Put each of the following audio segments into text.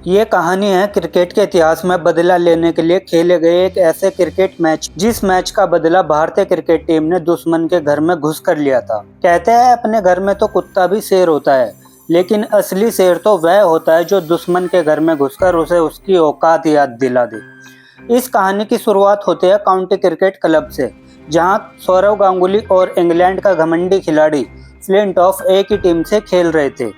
ये कहानी है क्रिकेट के इतिहास में बदला लेने के लिए खेले गए एक ऐसे क्रिकेट मैच जिस मैच का बदला भारतीय क्रिकेट टीम ने दुश्मन के घर में घुस कर लिया था। कहते हैं अपने घर में तो कुत्ता भी शेर होता है, लेकिन असली शेर तो वह होता है जो दुश्मन के घर में घुसकर उसे उसकी औकात याद दिला दे। इस कहानी की शुरुआत होती है काउंटी क्रिकेट क्लब से, जहां सौरव गांगुली और इंग्लैंड का घमंडी खिलाड़ी फ्लिंटॉफ एक ही टीम से खेल रहे थे।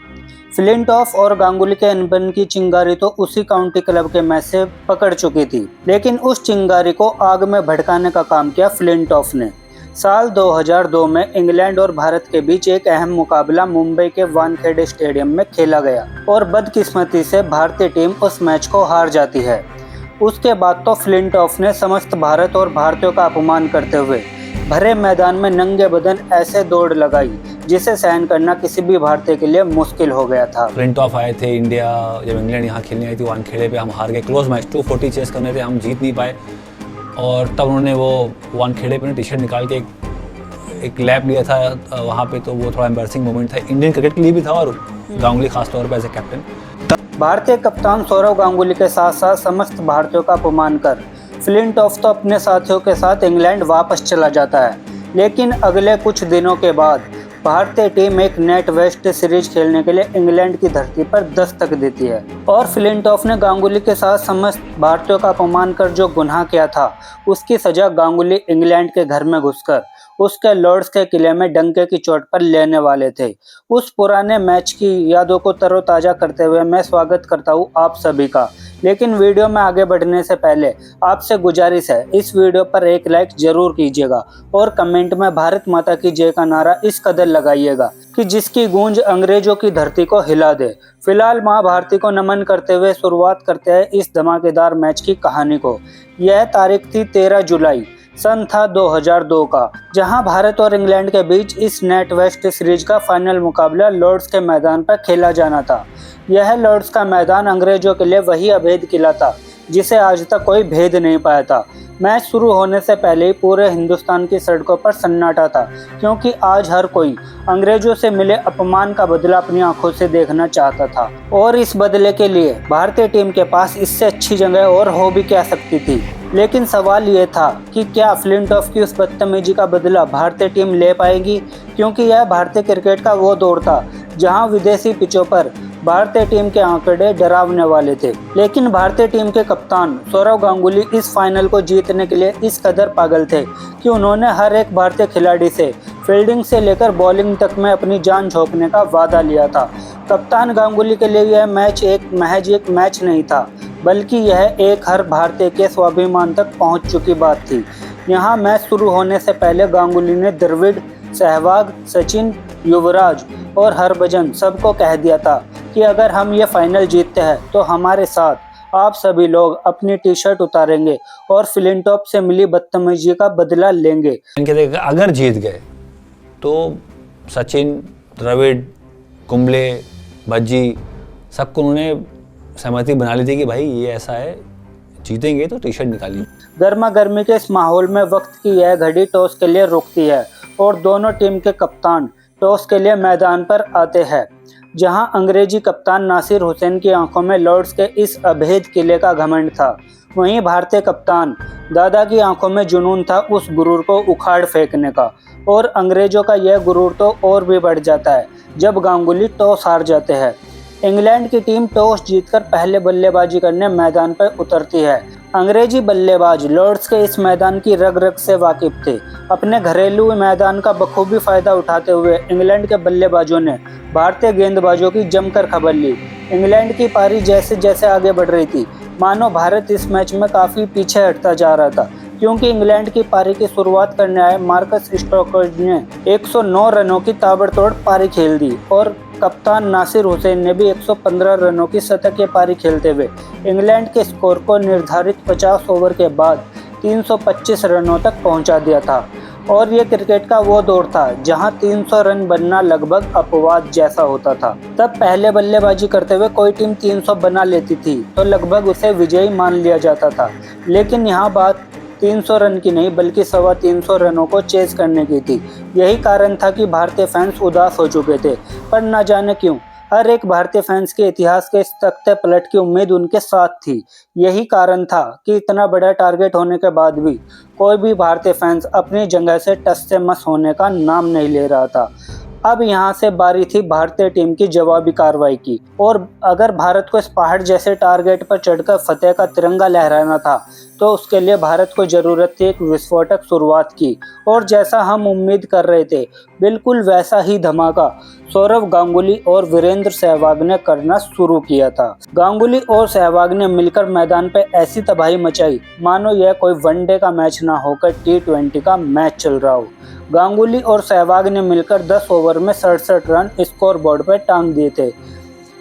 फ्लिंटॉफ और गांगुली के अनबन की चिंगारी तो उसी काउंटी क्लब के मैच से पकड़ चुकी थी, लेकिन उस चिंगारी को आग में भड़काने का काम किया फ्लिंटॉफ ने। साल 2002 में इंग्लैंड और भारत के बीच एक अहम मुकाबला मुंबई के वानखेड़े स्टेडियम में खेला गया और बदकिस्मती से भारतीय टीम उस मैच को हार जाती है। उसके बाद तो फ्लिंटॉफ ने समस्त भारत और भारतीयों का अपमान करते हुए भरे मैदान में नंगे बदन ऐसे दौड़ लगाई जिसे सहन करना किसी भी भारतीय के लिए मुश्किल हो गया था। फ्लिंटॉफ आए थे इंडिया, जब इंग्लैंड यहाँ खेलने आई थी वानखेड़े पे, हम हार गए क्लोज मैच 240 चेस करने थे, हम जीत नहीं पाए। और तब उन्होंने वो वानखेड़े पे टी शर्ट निकाल के एक लैप लिया था वहाँ पे, तो वो थोड़ा एम्बैरसिंग मोमेंट था इंडियन क्रिकेट के लिए भी था और गांगुली खासतौर पर एज ए कैप्टन। भारतीय कप्तान सौरव गांगुली के साथ साथ समस्त भारतीयों का अपमान कर फ्लिंटॉफ तो अपने साथियों के साथ इंग्लैंड वापस चला जाता है, लेकिन अगले कुछ दिनों के बाद भारतीय टीम एक नेट वेस्ट सीरीज खेलने के लिए इंग्लैंड की धरती पर दस्तक देती है और फ्लिंटॉफ ने गांगुली के साथ समस्त भारतीयों का अपमान कर जो गुनाह किया था उसकी सजा गांगुली इंग्लैंड के घर में घुसकर उसके लॉर्ड्स के किले में डंके की चोट पर लेने वाले थे। उस पुराने मैच की यादों को तरोताजा करते हुए मैं स्वागत करता हूँ आप सभी का, लेकिन वीडियो में आगे बढ़ने से पहले आपसे गुजारिश है इस वीडियो पर एक लाइक जरूर कीजिएगा और कमेंट में भारत माता की जय का नारा इस कदर लगाइएगा कि जिसकी गूंज अंग्रेजों की धरती को हिला दे। फिलहाल माँ भारती को नमन करते हुए शुरुआत करते हैं इस धमाकेदार मैच की कहानी को। यह तारीख थी 13 जुलाई सन था 2002 का, जहां भारत और इंग्लैंड के बीच इस नेट वेस्ट सीरीज का फाइनल मुकाबला लॉर्ड्स के मैदान पर खेला जाना था। यह लॉर्ड्स का मैदान अंग्रेजों के लिए वही अभेद किला था जिसे आज तक कोई भेद नहीं पाया था। मैच शुरू होने से पहले ही पूरे हिंदुस्तान की सड़कों पर सन्नाटा था, क्योंकि आज हर कोई अंग्रेजों से मिले अपमान का बदला अपनी आंखों से देखना चाहता था और इस बदले के लिए भारतीय टीम के पास इससे अच्छी जगह और हो भी क्या सकती थी। लेकिन सवाल ये था कि क्या फ्लिंटॉफ की उस बदतमीजी का बदला भारतीय टीम ले पाएगी, क्योंकि यह भारतीय क्रिकेट का वो दौर था जहां विदेशी पिचों पर भारतीय टीम के आंकड़े डरावने वाले थे। लेकिन भारतीय टीम के कप्तान सौरव गांगुली इस फाइनल को जीतने के लिए इस कदर पागल थे कि उन्होंने हर एक भारतीय खिलाड़ी से फील्डिंग से लेकर बॉलिंग तक में अपनी जान झोंकने का वादा लिया था। कप्तान गांगुली के लिए यह मैच महज एक मैच नहीं था, बल्कि यह एक हर भारतीय के स्वाभिमान तक पहुंच चुकी बात थी। यहाँ मैच शुरू होने से पहले गांगुली ने द्रविड़, सहवाग, सचिन, युवराज और हरभजन सबको कह दिया था कि अगर हम ये फाइनल जीतते हैं तो हमारे साथ आप सभी लोग अपनी टी शर्ट उतारेंगे और फ्लिंटॉफ से मिली बदतमीजी का बदला लेंगे। अगर जीत गए तो सचिन, द्रविड़, कुंबले, भज्जी सबको उन्होंने सहमति बना ली थी कि भाई ये ऐसा है, जीतेंगे तो टी शर्ट निकालिए। गर्मा गर्मी के इस माहौल में वक्त की यह घड़ी टॉस के लिए रुकती है और दोनों टीम के कप्तान टॉस के लिए मैदान पर आते हैं। जहां अंग्रेजी कप्तान नासिर हुसैन की आंखों में लॉर्ड्स के इस अभेद किले का घमंड था, वहीं भारतीय कप्तान दादा की आंखों में जुनून था उस गुरूर को उखाड़ फेंकने का। और अंग्रेजों का यह गुरूर तो और भी बढ़ जाता है जब गांगुली टॉस हार जाते हैं। इंग्लैंड की टीम टॉस जीतकर पहले बल्लेबाजी करने मैदान पर उतरती है। अंग्रेजी बल्लेबाज लॉर्ड्स के इस मैदान की रग रग से वाकिफ थे। अपने घरेलू मैदान का बखूबी फायदा उठाते हुए इंग्लैंड के बल्लेबाजों ने भारतीय गेंदबाजों की जमकर खबर ली। इंग्लैंड की पारी जैसे जैसे आगे बढ़ रही थी, मानो भारत इस मैच में काफ़ी पीछे हटता जा रहा था, क्योंकि इंग्लैंड की पारी की शुरुआत करने आए मार्कस स्टोक्स ने 109 रनों की ताबड़तोड़ पारी खेल दी और कप्तान नासिर हुसैन ने भी 115 रनों की शतकीय पारी खेलते हुए इंग्लैंड के स्कोर को निर्धारित 50 ओवर के बाद 325 रनों तक पहुंचा दिया था। और ये क्रिकेट का वो दौर था जहां 300 रन बनना लगभग अपवाद जैसा होता था। तब पहले बल्लेबाजी करते हुए कोई टीम 300 बना लेती थी तो लगभग उसे विजयी मान लिया जाता था। लेकिन यहाँ बात 300 रन की नहीं बल्कि 325 रनों को चेज करने की थी। यही कारण था कि भारतीय फैंस उदास हो चुके थे, पर न जाने क्यों हर एक भारतीय फैंस के इतिहास के इस तख्ते पलट की उम्मीद उनके साथ थी। यही कारण था कि इतना बड़ा टारगेट होने के बाद भी कोई भी भारतीय फैंस अपनी जगह से टस से मस होने का नाम नहीं ले रहा था। अब यहाँ से बारी थी भारतीय टीम की जवाबी कार्रवाई की, और अगर भारत को इस पहाड़ जैसे टारगेट पर चढ़कर फतेह का तिरंगा लहराना था तो उसके लिए भारत को जरूरत थी एक विस्फोटक शुरुआत की। और जैसा हम उम्मीद कर रहे थे, बिल्कुल वैसा ही धमाका सौरव गांगुली और वीरेंद्र सहवाग ने करना शुरू किया था। गांगुली और सहवाग ने मिलकर मैदान पे ऐसी तबाही मचाई मानो यह कोई वनडे का मैच ना होकर T20 का मैच चल रहा हो। गांगुली और सहवाग ने मिलकर 10 ओवर में 67 रन स्कोर बोर्ड पर टांग दिए थे।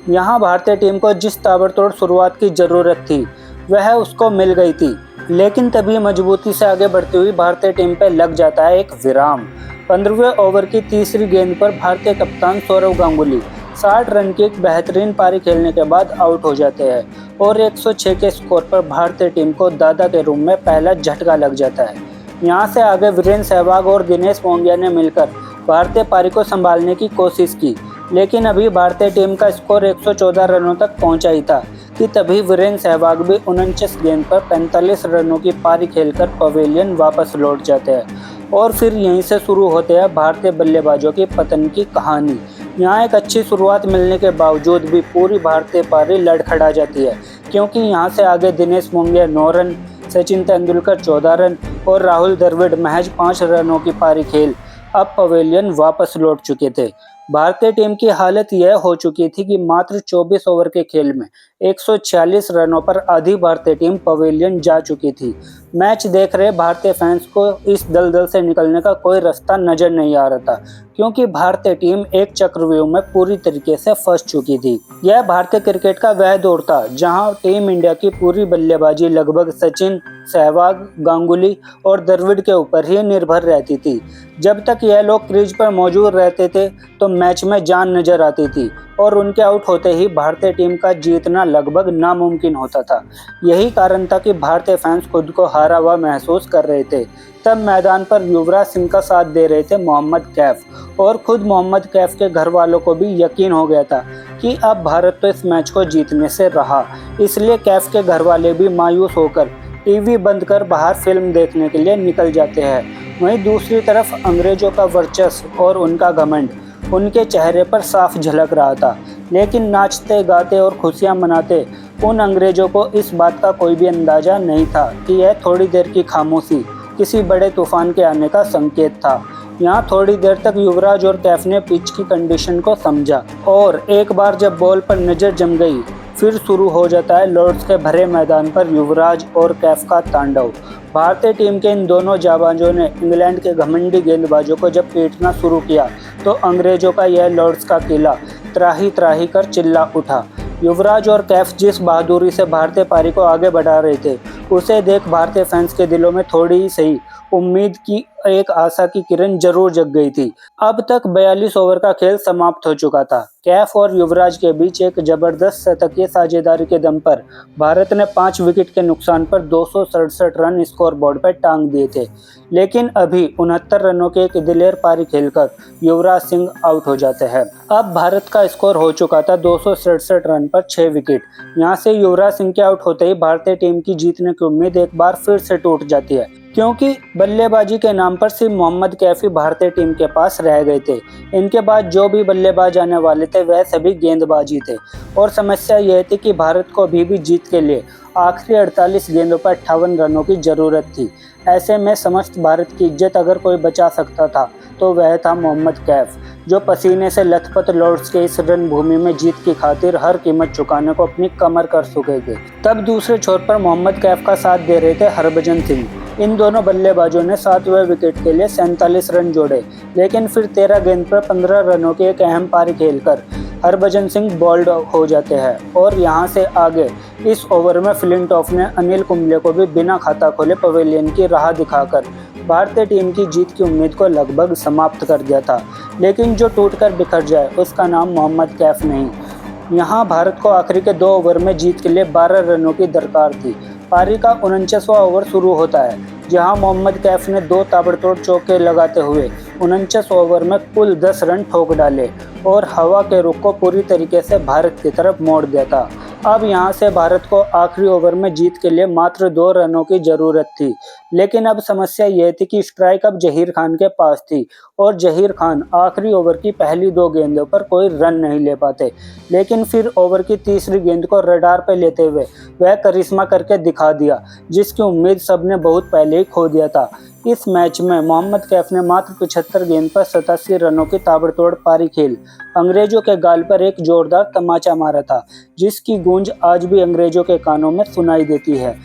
यहाँ भारतीय टीम को जिस ताबड़तोड़ शुरुआत की जरूरत थी वह उसको मिल गई थी, लेकिन तभी मजबूती से आगे बढ़ती हुई भारतीय टीम पर लग जाता है एक विराम। 15वें ओवर की तीसरी गेंद पर भारतीय कप्तान सौरव गांगुली 60 रन की एक बेहतरीन पारी खेलने के बाद आउट हो जाते हैं और 106 के स्कोर पर भारतीय टीम को दादा के रूम में पहला झटका लग जाता है। यहाँ से आगे वीरेंद्र सहवाग और दिनेश मोंगिया ने मिलकर भारतीय पारी को संभालने की कोशिश की, लेकिन अभी भारतीय टीम का स्कोर 114 रनों तक पहुंचा ही था कि तभी वीरेंद्र सहवाग भी 49 गेंद पर 45 रनों की पारी खेलकर पवेलियन वापस लौट जाते हैं। और फिर यहीं से शुरू होते हैं भारतीय बल्लेबाजों की पतन की कहानी। यहाँ एक अच्छी शुरुआत मिलने के बावजूद भी पूरी भारतीय पारी लड़खड़ा जाती है, क्योंकि यहाँ से आगे दिनेश मोंगिया 9 रन, सचिन तेंदुलकर 14 रन और राहुल द्रविड़ महज 5 रनों की पारी खेल अब पवेलियन वापस लौट चुके थे। भारतीय टीम की हालत यह हो चुकी थी कि मात्र 24 ओवर के खेल में 146 रनों पर आधी भारतीय टीम पवेलियन जा चुकी थी। मैच देख रहे भारतीय फैंस को इस दलदल से निकलने का कोई रास्ता नजर नहीं आ रहा था, क्योंकि भारतीय टीम एक चक्रव्यूह में पूरी तरीके से फंस चुकी थी। यह भारतीय क्रिकेट का वह दौर था जहां टीम इंडिया की पूरी बल्लेबाजी लगभग सचिन, सहवाग, गांगुली और द्रविड़ के ऊपर ही निर्भर रहती थी। जब तक यह लोग क्रीज पर मौजूद रहते थे तो मैच में जान नजर आती थी और उनके आउट होते ही भारतीय टीम का जीतना लगभग नामुमकिन होता था। यही कारण था कि भारतीय फैंस खुद को हारा हुआ महसूस कर रहे थे। तब मैदान पर युवराज सिंह का साथ दे रहे थे मोहम्मद कैफ, और खुद मोहम्मद कैफ के घर वालों को भी यकीन हो गया था कि अब भारत तो इस मैच को जीतने से रहा। इसलिए कैफ के घर वाले भी मायूस होकर टीवी बंद कर बाहर फिल्म देखने के लिए निकल जाते हैं। वहीं दूसरी तरफ अंग्रेजों का वर्चस्व और उनका घमंड उनके चेहरे पर साफ झलक रहा था, लेकिन नाचते गाते और खुशियां मनाते उन अंग्रेजों को इस बात का कोई भी अंदाजा नहीं था कि यह थोड़ी देर की खामोशी किसी बड़े तूफान के आने का संकेत था। यहाँ थोड़ी देर तक युवराज और कैफ ने पिच की कंडीशन को समझा, और एक बार जब बॉल पर नजर जम गई फिर शुरू हो जाता है लॉर्ड्स के भरे मैदान पर युवराज और कैफ का तांडव। भारतीय टीम के इन दोनों जाबाजों ने इंग्लैंड के घमंडी गेंदबाजों को जब पीटना शुरू किया तो अंग्रेजों का यह लॉर्ड्स का किला त्राही त्राही कर चिल्ला उठा। युवराज और कैफ जिस बहादुरी से भारतीय पारी को आगे बढ़ा रहे थे उसे देख भारतीय फैंस के दिलों में थोड़ी ही सही उम्मीद की एक आशा की किरण जरूर जग गई थी। अब तक 42 ओवर का खेल समाप्त हो चुका था। कैफ और युवराज के बीच एक जबरदस्त शतकीय साझेदारी के दम पर भारत ने 5 विकेट के नुकसान पर 267 रन स्कोर बोर्ड पर टांग दिए थे, लेकिन अभी 69 रनों की एक दिलेर पारी खेलकर युवराज सिंह आउट हो जाते हैं। अब भारत का स्कोर हो चुका था 267 रन पर 6 विकेट। यहाँ से युवराज सिंह के आउट होते ही भारतीय टीम की जीतने की उम्मीद एक बार फिर से टूट जाती है, क्योंकि बल्लेबाजी के नाम पर सिर्फ मोहम्मद कैफ ही भारतीय टीम के पास रह गए थे। इनके बाद जो भी बल्लेबाज आने वाले थे वह सभी गेंदबाजी थे, और समस्या यह थी कि भारत को अभी भी जीत के लिए आखिरी 48 गेंदों पर 58 रनों की जरूरत थी। ऐसे में समस्त भारत की इज्जत अगर कोई बचा सकता था तो वह था मोहम्मद कैफ, जो पसीने से लथपथ लॉर्ड्स के इस रणभूमि में जीत की खातिर हर कीमत चुकाने को अपनी कमर कर चुके थे। तब दूसरे छोर पर मोहम्मद कैफ का साथ दे रहे थे हरभजन सिंह। इन दोनों बल्लेबाजों ने 7वें विकेट के लिए 47 रन जोड़े, लेकिन फिर 13 गेंद पर 15 रनों की एक अहम पारी खेलकर हरभजन सिंह बॉल्ड हो जाते हैं। और यहाँ से आगे इस ओवर में फ्लिंटॉफ ने अनिल कुंबले को भी बिना खाता खोले पवेलियन की राह दिखाकर भारतीय टीम की जीत की उम्मीद को लगभग समाप्त कर दिया था। लेकिन जो टूटकर बिखर जाए उसका नाम मोहम्मद कैफ नहीं। यहाँ भारत को आखिरी के 2 ओवर में जीत के लिए 12 रनों की दरकार थी। पारी का 49वां ओवर शुरू होता है, जहां मोहम्मद कैफ ने 2 ताबड़तोड़ चौके लगाते हुए 49 ओवर में कुल 10 रन ठोक डाले और हवा के रुख को पूरी तरीके से भारत की तरफ मोड़ दिया था। अब यहां से भारत को आखिरी ओवर में जीत के लिए मात्र 2 रनों की जरूरत थी, लेकिन अब समस्या यह थी कि स्ट्राइक अब जहीर खान के पास थी और जहीर खान आखिरी ओवर की पहली 2 गेंदों पर कोई रन नहीं ले पाते। लेकिन फिर ओवर की तीसरी गेंद को रडार पर लेते हुए वह करिश्मा करके दिखा दिया, जिसकी उम्मीद सबने बहुत पहले ही खो दिया था। इस मैच में मोहम्मद कैफ ने मात्र 75 गेंद पर 87 रनों की ताबड़तोड़ पारी खेल अंग्रेजों के गाल पर एक जोरदार तमाचा मारा था, जिसकी गूंज आज भी अंग्रेजों के कानों में सुनाई देती है।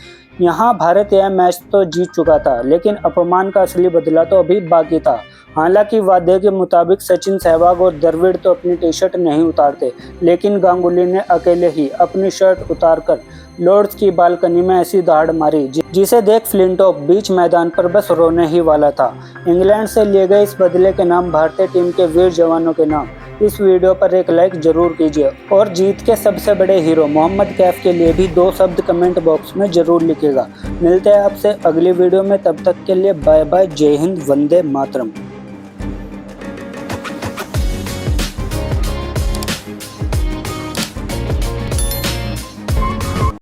यहाँ भारत यह मैच तो जीत चुका था, लेकिन अपमान का असली बदला तो अभी बाकी था। हालांकि वादे के मुताबिक सचिन, सहवाग और द्रविड़ तो अपनी टी शर्ट नहीं उतारते, लेकिन गांगुली ने अकेले ही अपनी शर्ट उतारकर लॉर्ड्स की बालकनी में ऐसी दहाड़ मारी जिसे देख फ्लिंटॉफ बीच मैदान पर बस रोने ही वाला था। इंग्लैंड से लिए गए इस बदले के नाम भारतीय टीम के वीर जवानों के नाम इस वीडियो पर एक लाइक जरूर कीजिए और जीत के सबसे बड़े हीरो मोहम्मद कैफ के लिए भी 2 शब्द कमेंट बॉक्स में जरूर लिखिएगा। मिलते हैं आपसे अगली वीडियो में, तब तक के लिए बाय बाय, जय हिंद, वंदे मातरम।